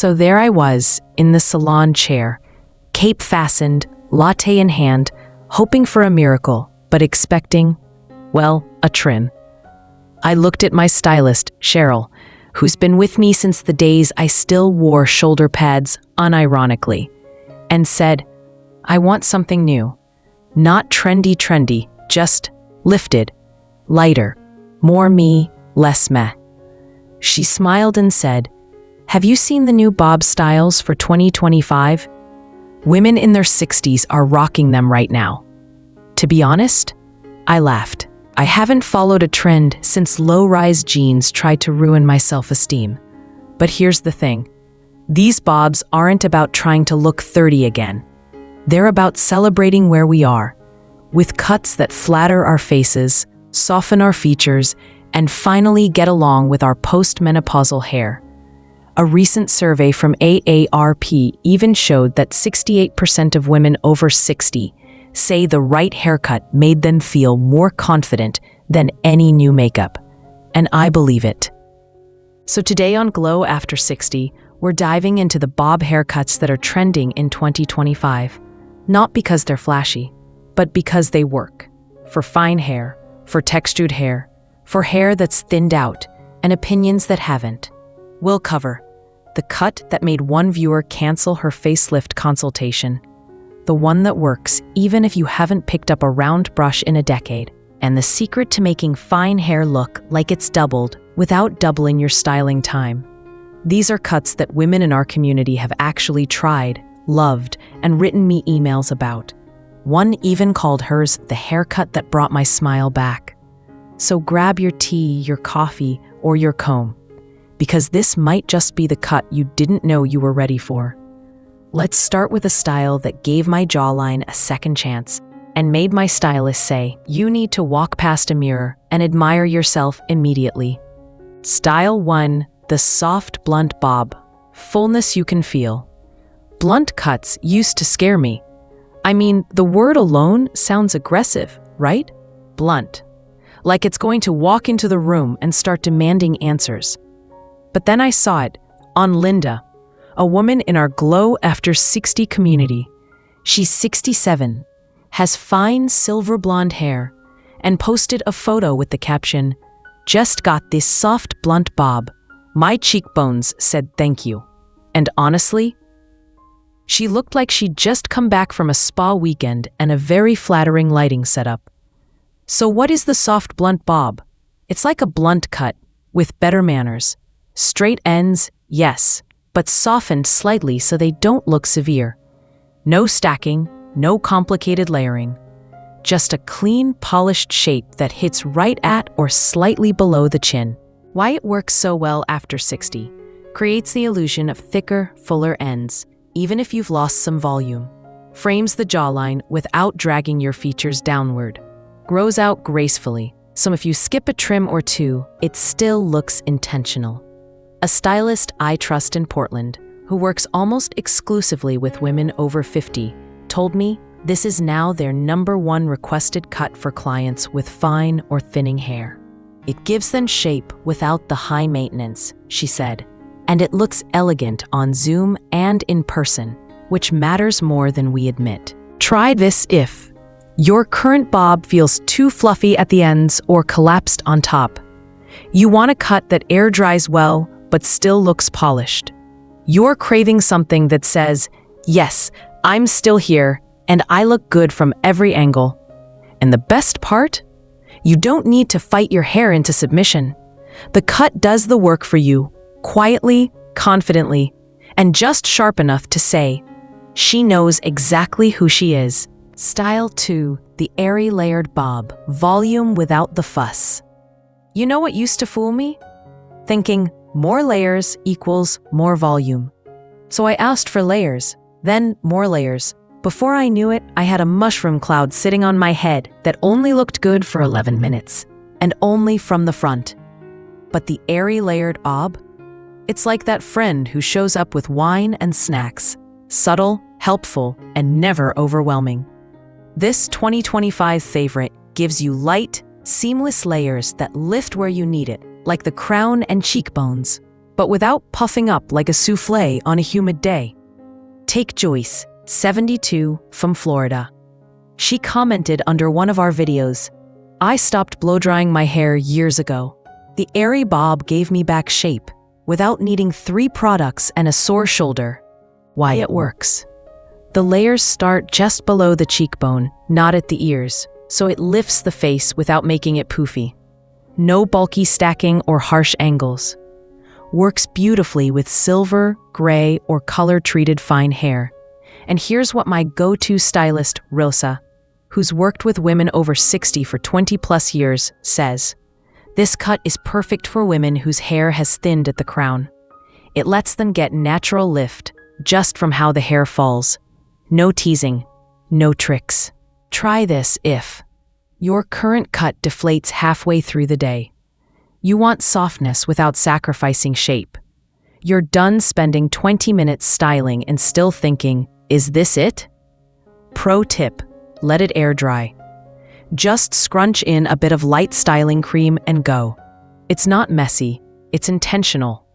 So there I was, in the salon chair, cape fastened, latte in hand, hoping for a miracle, but expecting, well, a trim. I looked at my stylist, Cheryl, who's been with me since the days I still wore shoulder pads unironically, and said, I want something new. Not trendy, just lifted, lighter, more me, less meh. She smiled and said, have you seen the new bob styles for 2025? Women in their 60s are rocking them right now. To be honest, I laughed. I haven't followed a trend since low-rise jeans tried to ruin my self-esteem. But here's the thing. These bobs aren't about trying to look 30 again. They're about celebrating where we are, with cuts that flatter our faces, soften our features, and finally get along with our post-menopausal hair. A recent survey from AARP even showed that 68% of women over 60 say the right haircut made them feel more confident than any new makeup. And I believe it. So today on Glow After 60, we're diving into the bob haircuts that are trending in 2025. Not because they're flashy, but because they work. For fine hair, for textured hair, for hair that's thinned out, and opinions that haven't. We'll cover the cut that made one viewer cancel her facelift consultation, the one that works even if you haven't picked up a round brush in a decade, and the secret to making fine hair look like it's doubled without doubling your styling time. These are cuts that women in our community have actually tried, loved, and written me emails about. One even called hers the haircut that brought my smile back. So grab your tea, your coffee, or your comb, because this might just be the cut you didn't know you were ready for. Let's start with a style that gave my jawline a second chance and made my stylist say, you need to walk past a mirror and admire yourself immediately. Style 1, the soft blunt bob. Fullness you can feel. Blunt cuts used to scare me. I mean, the word alone sounds aggressive, right? Blunt. Like it's going to walk into the room and start demanding answers. But then I saw it on Linda, a woman in our Glow After 60 community. She's 67, has fine silver blonde hair, and posted a photo with the caption, just got this soft blunt bob. My cheekbones said thank you. And honestly, she looked like she'd just come back from a spa weekend and a very flattering lighting setup. So what is the soft blunt bob? It's like a blunt cut with better manners. Straight ends, yes, but softened slightly so they don't look severe. No stacking, no complicated layering. Just a clean, polished shape that hits right at or slightly below the chin. Why it works so well after 60. Creates the illusion of thicker, fuller ends, even if you've lost some volume. Frames the jawline without dragging your features downward. Grows out gracefully, so if you skip a trim or two, it still looks intentional. A stylist I trust in Portland, who works almost exclusively with women over 50, told me this is now their #1 requested cut for clients with fine or thinning hair. It gives them shape without the high maintenance, she said, and it looks elegant on Zoom and in person, which matters more than we admit. Try this if your current bob feels too fluffy at the ends or collapsed on top. You want a cut that air dries well but still looks polished. You're craving something that says, yes, I'm still here and I look good from every angle. And the best part? You don't need to fight your hair into submission. The cut does the work for you, quietly, confidently, and just sharp enough to say, she knows exactly who she is. Style 2, the airy layered bob, volume without the fuss. You know what used to fool me? Thinking more layers equals more volume. So I asked for layers, then more layers. Before I knew it, I had a mushroom cloud sitting on my head that only looked good for 11 minutes, and only from the front. But the airy layered bob? It's like that friend who shows up with wine and snacks, subtle, helpful, and never overwhelming. This 2025 favorite gives you light, seamless layers that lift where you need it, like the crown and cheekbones, but without puffing up like a souffle on a humid day. Take Joyce, 72, from Florida. She commented under one of our videos, "I stopped blow-drying my hair years ago. The Airy bob gave me back shape without needing 3 products and a sore shoulder." Why it works. The layers start just below the cheekbone, not at the ears, so it lifts the face without making it poofy. No bulky stacking or harsh angles. Works beautifully with silver, gray, or color-treated fine hair. And here's what my go-to stylist, Rosa, who's worked with women over 60 for 20+ years, says. This cut is perfect for women whose hair has thinned at the crown. It lets them get natural lift just from how the hair falls. No teasing, no tricks. Try this if your current cut deflates halfway through the day. You want softness without sacrificing shape. You're done spending 20 minutes styling and still thinking, is this it? Pro tip, let it air dry. Just scrunch in a bit of light styling cream and go. It's not messy, it's intentional.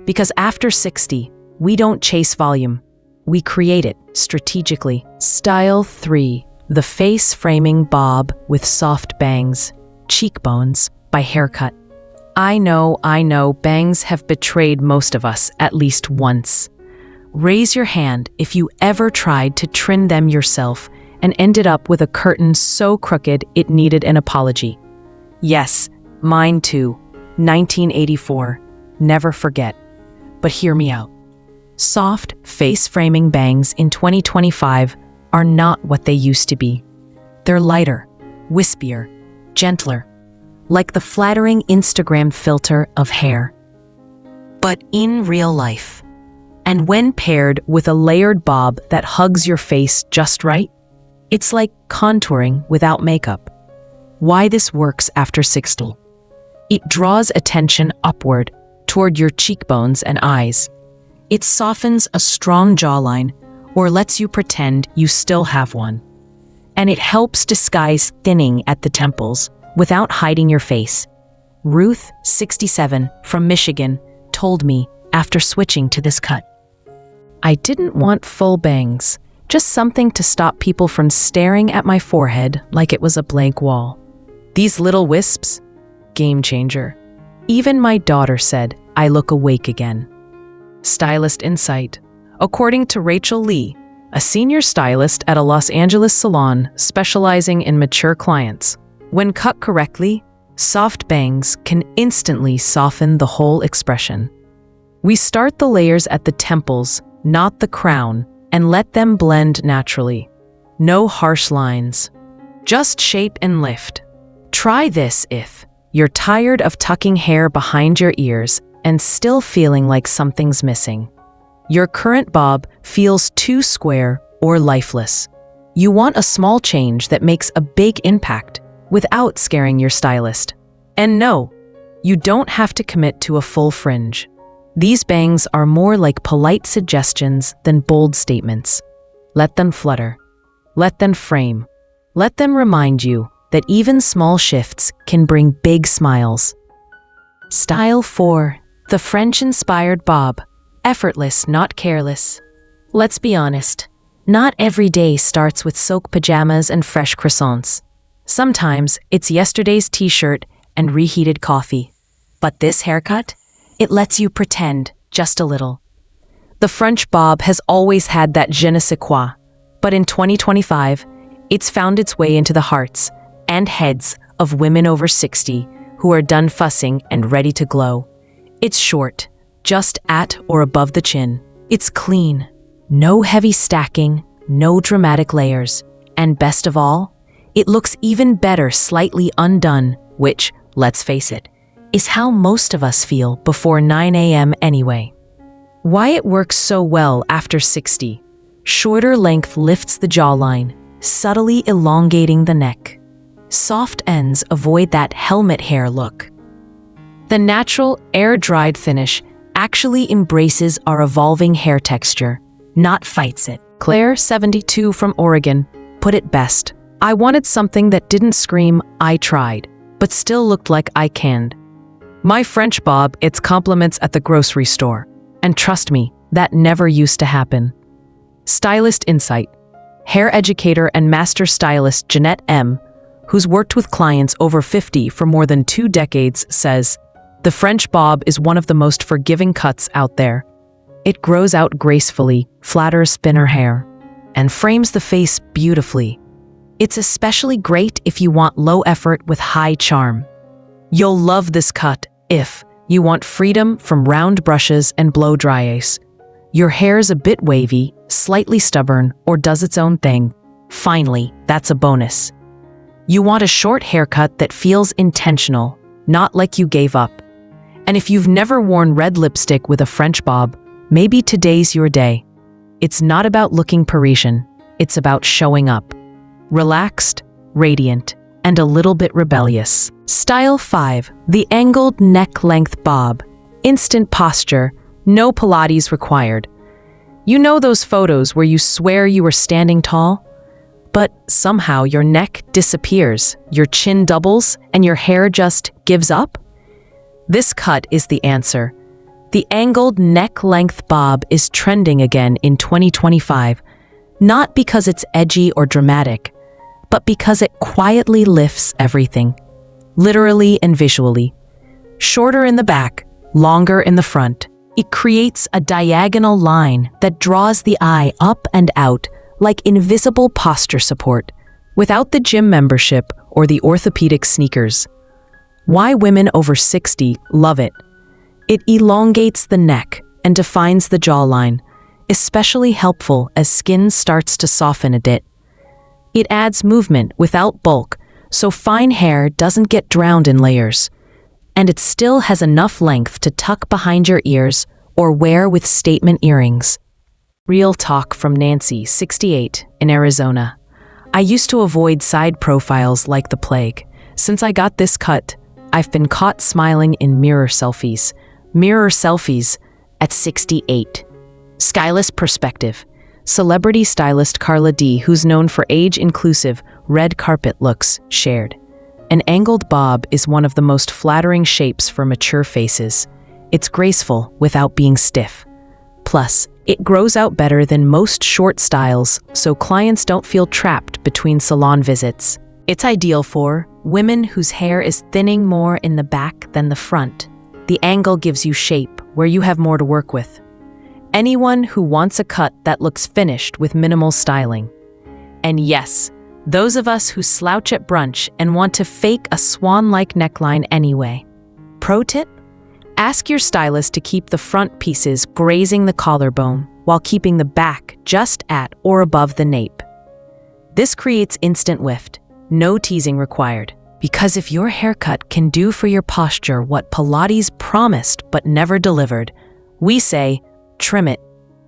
Because after 60, we don't chase volume. We create it strategically. Style 3, the face framing bob with soft bangs, cheekbones by Haircut. I know, bangs have betrayed most of us at least once. Raise your hand if you ever tried to trim them yourself and ended up with a curtain so crooked it needed an apology. Yes, mine too. 1984. Never forget. But hear me out. Soft, face-framing bangs in 2025 are not what they used to be. They're lighter, wispier, gentler, like the flattering Instagram filter of hair. But in real life, and when paired with a layered bob that hugs your face just right, it's like contouring without makeup. Why this works after 60. It draws attention upward toward your cheekbones and eyes. It softens a strong jawline or lets you pretend you still have one. And it helps disguise thinning at the temples without hiding your face. Ruth, 67, from Michigan, told me after switching to this cut. I didn't want full bangs, just something to stop people from staring at my forehead like it was a blank wall. These little wisps? Game changer. Even my daughter said, I look awake again. Stylist insight. According to Rachel Lee, a senior stylist at a Los Angeles salon specializing in mature clients, when cut correctly, soft bangs can instantly soften the whole expression. We start the layers at the temples, not the crown, and let them blend naturally. No harsh lines. Just shape and lift. Try this if you're tired of tucking hair behind your ears and still feeling like something's missing. Your current bob feels too square or lifeless. You want a small change that makes a big impact without scaring your stylist. And no, you don't have to commit to a full fringe. These bangs are more like polite suggestions than bold statements. Let them flutter. Let them frame. Let them remind you that even small shifts can bring big smiles. Style 4, the French-inspired bob. Effortless, not careless. Let's be honest, not every day starts with silk pajamas and fresh croissants. Sometimes it's yesterday's t-shirt and reheated coffee. But this haircut? It lets you pretend, just a little. The French bob has always had that je ne sais quoi, but in 2025, it's found its way into the hearts and heads of women over 60 who are done fussing and ready to glow. It's short, just at or above the chin. It's clean, no heavy stacking, no dramatic layers, and best of all, it looks even better slightly undone, which, let's face it, is how most of us feel before 9 a.m. anyway. Why it works so well after 60. Shorter length lifts the jawline, subtly elongating the neck. Soft ends avoid that helmet hair look. The natural, air-dried finish actually embraces our evolving hair texture, not fights it. Claire, 72, from Oregon, put it best. I wanted something that didn't scream, I tried, but still looked like I canned. My French bob, it's compliments at the grocery store. And trust me, that never used to happen. Stylist insight. Hair educator and master stylist Jeanette M., who's worked with clients over 50 for more than 2 decades, says, "The French bob is one of the most forgiving cuts out there. It grows out gracefully, flatters spinner hair, and frames the face beautifully. It's especially great if you want low effort with high charm. You'll love this cut if you want freedom from round brushes and blow dries. Your hair's a bit wavy, slightly stubborn, or does its own thing. Finally, that's a bonus. You want a short haircut that feels intentional, not like you gave up. And if you've never worn red lipstick with a French bob, maybe today's your day. It's not about looking Parisian, it's about showing up. Relaxed, radiant, and a little bit rebellious." Style 5. The angled neck length bob. Instant posture, no Pilates required. You know those photos where you swear you were standing tall? But somehow your neck disappears, your chin doubles, and your hair just gives up? This cut is the answer. The angled neck length bob is trending again in 2025, not because it's edgy or dramatic, but because it quietly lifts everything, literally and visually. Shorter in the back, longer in the front, it creates a diagonal line that draws the eye up and out like invisible posture support, without the gym membership or the orthopedic sneakers. Why women over 60 love it. It elongates the neck and defines the jawline, especially helpful as skin starts to soften a bit. It adds movement without bulk, so fine hair doesn't get drowned in layers. And it still has enough length to tuck behind your ears or wear with statement earrings. Real talk from Nancy, 68, in Arizona. I used to avoid side profiles like the plague. Since I got this cut, I've been caught smiling in mirror selfies. Mirror selfies at 68. Stylist perspective. Celebrity stylist Carla D., who's known for age-inclusive red carpet looks, shared. An angled bob is one of the most flattering shapes for mature faces. It's graceful without being stiff. Plus, it grows out better than most short styles, so clients don't feel trapped between salon visits. It's ideal for women whose hair is thinning more in the back than the front. The angle gives you shape where you have more to work with. Anyone who wants a cut that looks finished with minimal styling. And yes, those of us who slouch at brunch and want to fake a swan-like neckline anyway. Pro tip? Ask your stylist to keep the front pieces grazing the collarbone while keeping the back just at or above the nape. This creates instant lift, no teasing required. Because if your haircut can do for your posture what Pilates promised but never delivered, we say, trim it,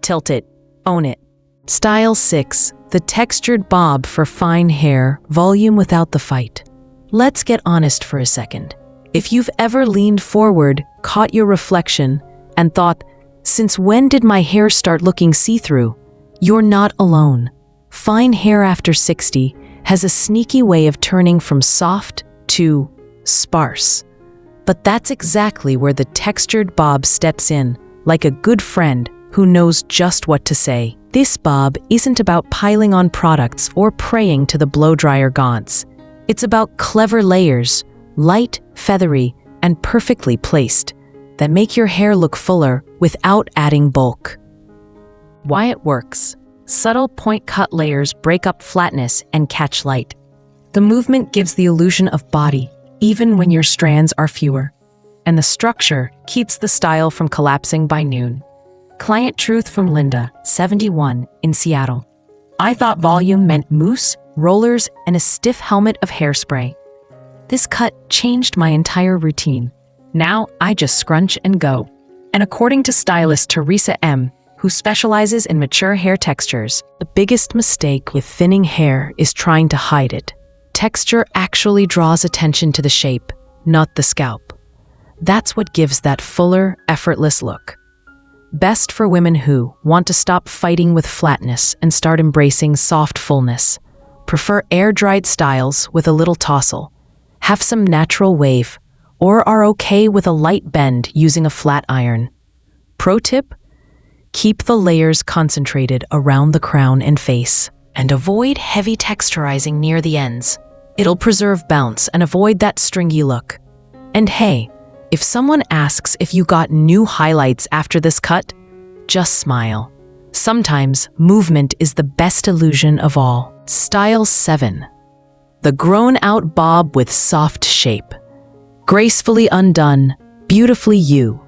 tilt it, own it. Style 6. The textured bob for fine hair, volume without the fight. Let's get honest for a second. If you've ever leaned forward, caught your reflection, and thought, since when did my hair start looking see-through? You're not alone. Fine hair after 60 has a sneaky way of turning from soft to sparse. But that's exactly where the textured bob steps in, like a good friend who knows just what to say. This bob isn't about piling on products or praying to the blow-dryer gods. It's about clever layers, light, feathery, and perfectly placed, that make your hair look fuller without adding bulk. Why it works. Subtle point-cut layers break up flatness and catch light. The movement gives the illusion of body, even when your strands are fewer. And the structure keeps the style from collapsing by noon. Client truth from Linda, 71, in Seattle. I thought volume meant mousse, rollers, and a stiff helmet of hairspray. This cut changed my entire routine. Now I just scrunch and go. And according to stylist Teresa M., who specializes in mature hair textures, the biggest mistake with thinning hair is trying to hide it. Texture actually draws attention to the shape, not the scalp. That's what gives that fuller, effortless look. Best for women who want to stop fighting with flatness and start embracing soft fullness. Prefer air-dried styles with a little tousle. Have some natural wave, or are okay with a light bend using a flat iron. Pro tip: keep the layers concentrated around the crown and face, and avoid heavy texturizing near the ends. It'll preserve bounce and avoid that stringy look. And hey, if someone asks if you got new highlights after this cut, just smile. Sometimes movement is the best illusion of all. Style 7. The grown-out bob with soft shape. Gracefully undone, beautifully you.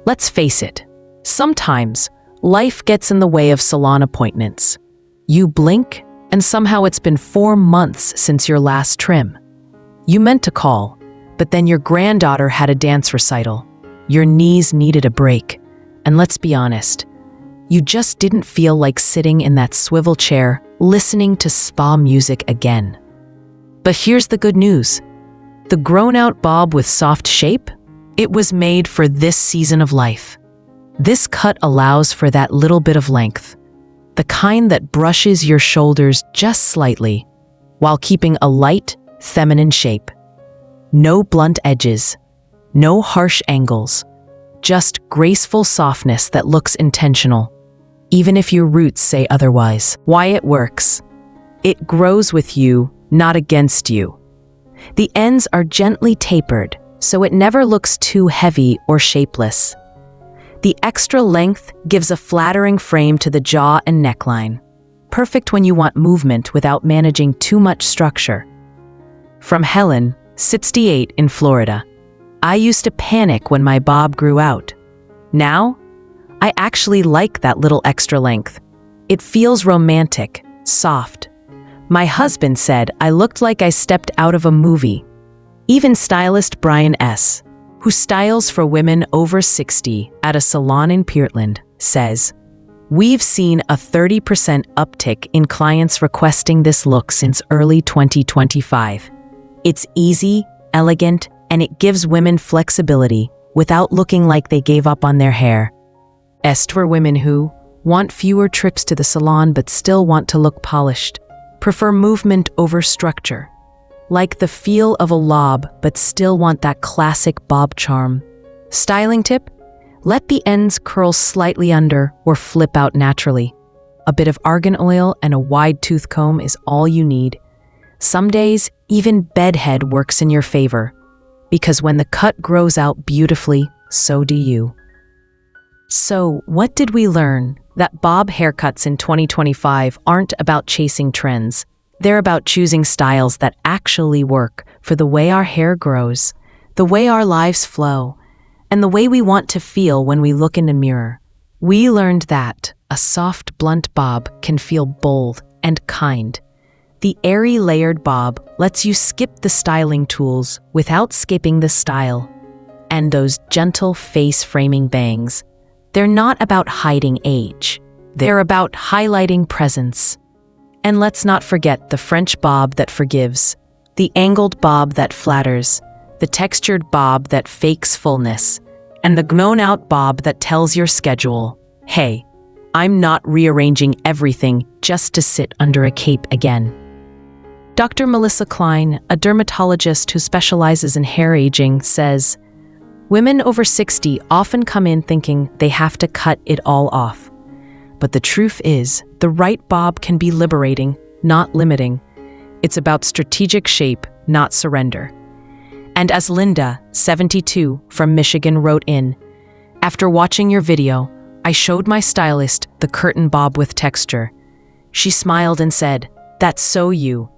Let's face it, sometimes life gets in the way of salon appointments. You blink, and somehow it's been 4 months since your last trim. You meant to call, but then your granddaughter had a dance recital. Your knees needed a break, and let's be honest, you just didn't feel like sitting in that swivel chair listening to spa music again. But here's the good news. The grown-out bob with soft shape? It was made for this season of life. This cut allows for that little bit of length, the kind that brushes your shoulders just slightly, while keeping a light, feminine shape. No blunt edges, no harsh angles, just graceful softness that looks intentional, even if your roots say otherwise. Why it works? It grows with you, not against you. The ends are gently tapered, so it never looks too heavy or shapeless. The extra length gives a flattering frame to the jaw and neckline, perfect when you want movement without managing too much structure. From Helen, 68 in Florida. I used to panic when my bob grew out. Now, I actually like that little extra length. It feels romantic, soft. My husband said I looked like I stepped out of a movie. Even stylist Brian S., who styles for women over 60 at a salon in Portland, says, "We've seen a 30% uptick in clients requesting this look since early 2025. It's easy, elegant, and it gives women flexibility without looking like they gave up on their hair. Est for women who want fewer trips to the salon but still want to look polished, prefer movement over structure, like the feel of a lob but still want that classic bob charm. Styling tip: let the ends curl slightly under or flip out naturally. A bit of argan oil and a wide tooth comb is all you need. Some days, even bedhead works in your favor, because when the cut grows out beautifully, so do you." So, what did we learn? That bob haircuts in 2025 aren't about chasing trends. They're about choosing styles that actually work for the way our hair grows, the way our lives flow, and the way we want to feel when we look in a mirror. We learned that a soft, blunt bob can feel bold and kind. The airy layered bob lets you skip the styling tools without skipping the style. And those gentle face-framing bangs, they're not about hiding age. They're about highlighting presence. And let's not forget the French bob that forgives, the angled bob that flatters, the textured bob that fakes fullness, and the grown-out bob that tells your schedule, "Hey, I'm not rearranging everything just to sit under a cape again." Dr. Melissa Klein, a dermatologist who specializes in hair aging, says, "Women over 60 often come in thinking they have to cut it all off. But the truth is, the right bob can be liberating, not limiting. It's about strategic shape, not surrender." And as Linda, 72, from Michigan wrote in, "After watching your video, I showed my stylist the curtain bob with texture. She smiled and said, 'That's so you.'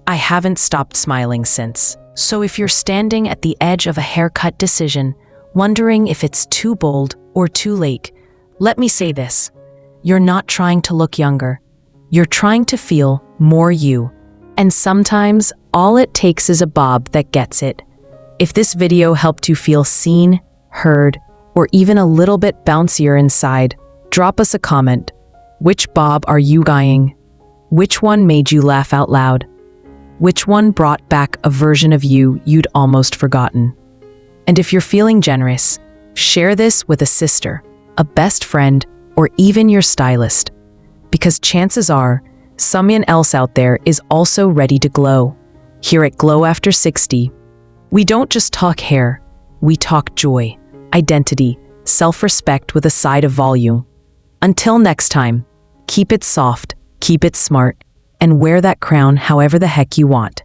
I haven't stopped smiling since." So if you're standing at the edge of a haircut decision, wondering if it's too bold or too late, let me say this. You're not trying to look younger. You're trying to feel more you. And sometimes all it takes is a bob that gets it. If this video helped you feel seen, heard, or even a little bit bouncier inside, drop us a comment. Which bob are you guying? Which one made you laugh out loud? Which one brought back a version of you you'd almost forgotten? And if you're feeling generous, share this with a sister, a best friend, or even your stylist, because chances are someone else out there is also ready to glow. Here at Glow After 60, We don't just talk hair, we talk joy, identity, self-respect with a side of volume. Until next time, keep it soft, keep it smart, and wear that crown however the heck you want.